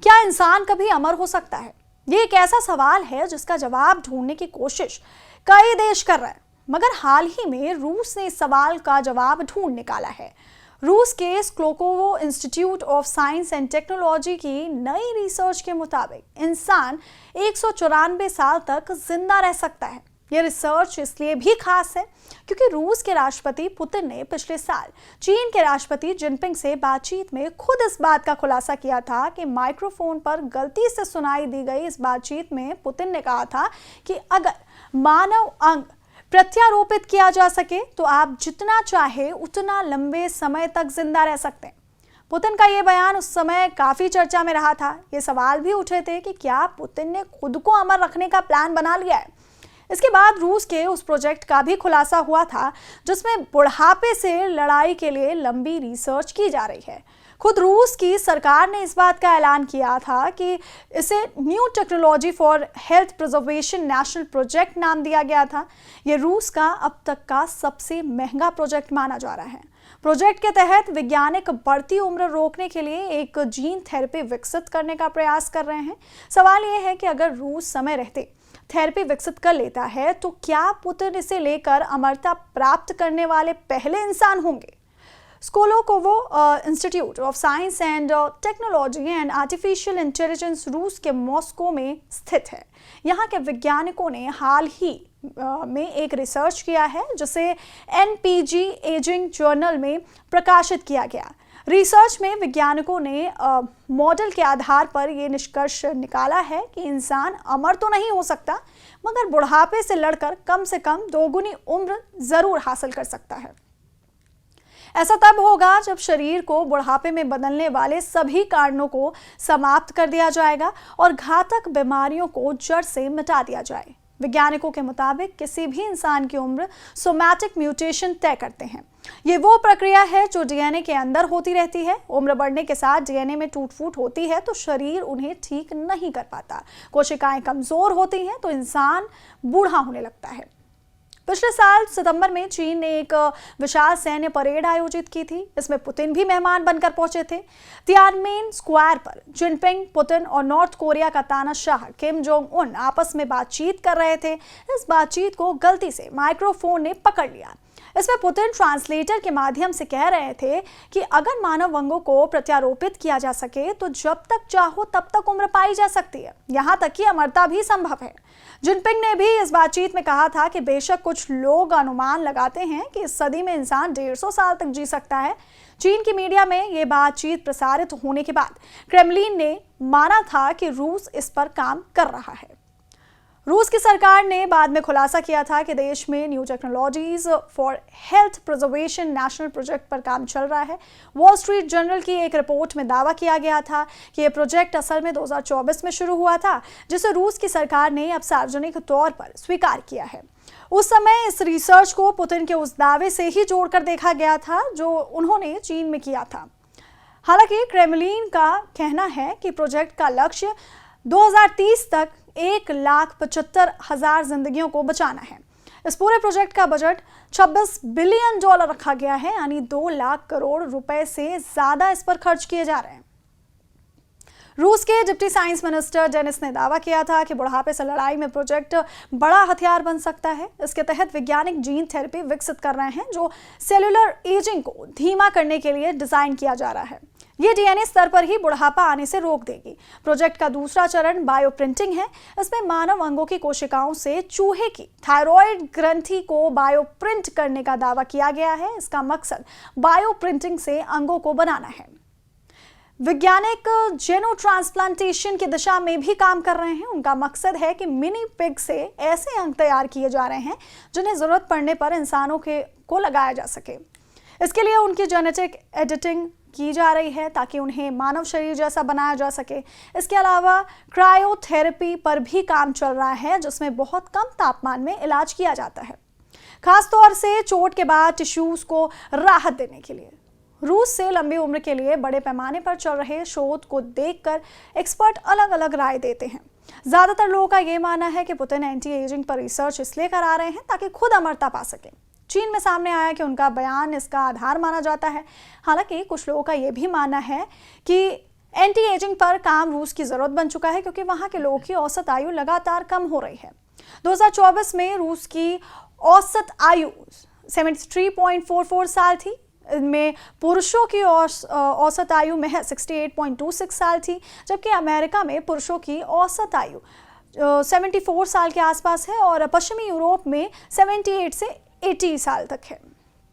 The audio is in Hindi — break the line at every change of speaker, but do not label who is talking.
क्या इंसान कभी अमर हो सकता है? ये एक ऐसा सवाल है जिसका जवाब ढूंढने की कोशिश कई देश कर रहे हैं, मगर हाल ही में रूस ने इस सवाल का जवाब ढूंढ निकाला है। रूस के Skolkovo institute of science and technology की नई रिसर्च के मुताबिक इंसान 194 साल तक जिंदा रह सकता है। ये रिसर्च इसलिए भी खास है क्योंकि रूस के राष्ट्रपति पुतिन ने पिछले साल चीन के राष्ट्रपति जिनपिंग से बातचीत में खुद इस बात का खुलासा किया था कि माइक्रोफोन पर गलती से सुनाई दी गई इस बातचीत में पुतिन ने कहा था कि अगर मानव अंग प्रत्यारोपित किया जा सके तो आप जितना चाहे उतना लंबे समय तक जिंदा रह सकते हैं। पुतिन का ये बयान उस समय काफी चर्चा में रहा था। ये सवाल भी उठे थे कि क्या पुतिन ने खुद को अमर रखने का प्लान बना लिया है। इसके बाद रूस के उस प्रोजेक्ट का भी खुलासा हुआ था जिसमें बुढ़ापे से लड़ाई के लिए लंबी रिसर्च की जा रही है। खुद रूस की सरकार ने इस बात का ऐलान किया था कि इसे new technology for health preservation national project नाम दिया गया था। ये रूस का अब तक का सबसे महंगा प्रोजेक्ट माना जा रहा है। प्रोजेक्ट के तहत वैज्ञानिक बढ़ती उम्र रोकने के लिए एक जीन थेरेपी विकसित करने का प्रयास कर रहे हैं। सवाल यह है कि अगर रूस समय रहते थेरेपी विकसित कर लेता है तो क्या पुतिन इसे लेकर अमरता प्राप्त करने वाले पहले इंसान होंगे? Skolkovo institute of science and technology and artificial intelligence रूस के मॉस्को में स्थित है। यहाँ के वैज्ञानिकों ने हाल ही में एक रिसर्च किया है जिसे एनपीजी एजिंग जर्नल में प्रकाशित किया गया। रिसर्च में वैज्ञानिकों ने मॉडल के आधार पर यह निष्कर्ष निकाला है कि इंसान अमर तो नहीं हो सकता, मगर बुढ़ापे से लड़कर कम से कम दोगुनी उम्र जरूर हासिल कर सकता है। ऐसा तब होगा जब शरीर को बुढ़ापे में बदलने वाले सभी कारणों को समाप्त कर दिया जाएगा और घातक बीमारियों को जड़ से मिटा दिया जाए। वैज्ञानिकों के मुताबिक किसी भी इंसान की उम्र सोमैटिक म्यूटेशन तय करते हैं। ये वो प्रक्रिया है जो डीएनए के अंदर होती रहती है। उम्र बढ़ने के साथ डीएनए में टूट फूट होती है तो शरीर उन्हें ठीक नहीं कर पाता। कोशिकाएं कमजोर होती हैं तो इंसान बूढ़ा होने लगता है। पिछले साल सितंबर में चीन ने एक विशाल सैन्य परेड आयोजित की थी। इसमें पुतिन भी मेहमान बनकर पहुंचे थे। तियानमेन स्क्वायर पर जिनपिंग, पुतिन और नॉर्थ कोरिया का तानाशाह किम जोंग उन आपस में बातचीत कर रहे थे। इस बातचीत को गलती से माइक्रोफोन ने पकड़ लिया। इसमें पुतिन ट्रांसलेटर के माध्यम से कह रहे थे कि अगर मानव अंगों को प्रत्यारोपित किया जा सके तो जब तक चाहो तब तक उम्र पाई जा सकती है, यहाँ तक कि अमरता भी संभव है। जिनपिंग ने भी इस बातचीत में कहा था कि बेशक कुछ लोग अनुमान लगाते हैं कि इस सदी में इंसान 150 साल तक जी सकता है। चीन की मीडिया में ये बातचीत प्रसारित होने के बाद क्रेमलिन ने माना था कि रूस इस पर काम कर रहा है। रूस की सरकार ने बाद में खुलासा किया था कि देश में new technologies for health preservation national project पर काम चल रहा है। वॉल स्ट्रीट जर्नल की एक रिपोर्ट में दावा किया गया था कि यह प्रोजेक्ट असल में 2024 में शुरू हुआ था, जिसे रूस की सरकार ने अब सार्वजनिक तौर पर स्वीकार किया है। उस समय इस रिसर्च को पुतिन के उस दावे से ही जोड़कर देखा गया था जो उन्होंने चीन में किया था। हालांकि क्रेमलिन का कहना है कि प्रोजेक्ट का लक्ष्य 2030 तक 1,75,000 जिंदगियों को बचाना है। इस पूरे प्रोजेक्ट का बजट $26 बिलियन रखा गया है, यानी 2 लाख करोड़ रुपए से ज्यादा इस पर खर्च किए जा रहे हैं। रूस के डिप्टी साइंस मिनिस्टर डेनिस ने दावा किया था कि बुढ़ापे से लड़ाई में प्रोजेक्ट बड़ा हथियार बन सकता है। इसके तहत वैज्ञानिक जीन थेरेपी विकसित कर रहे हैं जो सेलुलर एजिंग को धीमा करने के लिए डिजाइन किया जा रहा है। ये डीएनए स्तर पर ही बुढ़ापा आने से रोक देगी। प्रोजेक्ट का दूसरा चरण बायोप्रिंटिंग है। इसमें मानव अंगों की कोशिकाओं से चूहे की थायराइड ग्रंथि को बायोप्रिंट करने का दावा किया गया है। इसका मकसद बायोप्रिंटिंग से अंगों को बनाना है। वैज्ञानिक जेनो ट्रांसप्लांटेशन की दिशा में भी काम कर रहे हैं। उनका मकसद है कि मिनी पिग से ऐसे अंग तैयार किए जा रहे हैं जिन्हें जरूरत पड़ने पर इंसानों को लगाया जा सके। इसके लिए उनकी जेनेटिक एडिटिंग की जा रही है ताकि उन्हें मानव शरीर जैसा बनाया जा सके। इसके अलावा क्रायोथेरेपी पर भी काम चल रहा है जिसमें बहुत कम तापमान में इलाज किया जाता है, खासतौर से चोट के बाद टिश्यूज को राहत देने के लिए। रूस से लंबी उम्र के लिए बड़े पैमाने पर चल रहे शोध को देखकर एक्सपर्ट अलग अलग राय देते हैं। ज्यादातर लोगों का यह मानना है कि पुतिन एंटी एजिंग पर रिसर्च इसलिए करा रहे हैं ताकि खुद अमरता पा सके। चीन में सामने आया कि उनका बयान इसका आधार माना जाता है। हालांकि कुछ लोगों का यह भी मानना है कि एंटी एजिंग पर काम रूस की जरूरत बन चुका है क्योंकि वहां के लोगों की औसत आयु लगातार कम हो रही है। 2024 में रूस की औसत आयु 73.44 साल थी। इनमें पुरुषों की औसत आयु महज 68.26 साल थी, जबकि अमेरिका में पुरुषों की औसत आयु 74 साल के आसपास है और पश्चिमी यूरोप में 78 से 80 साल तक है।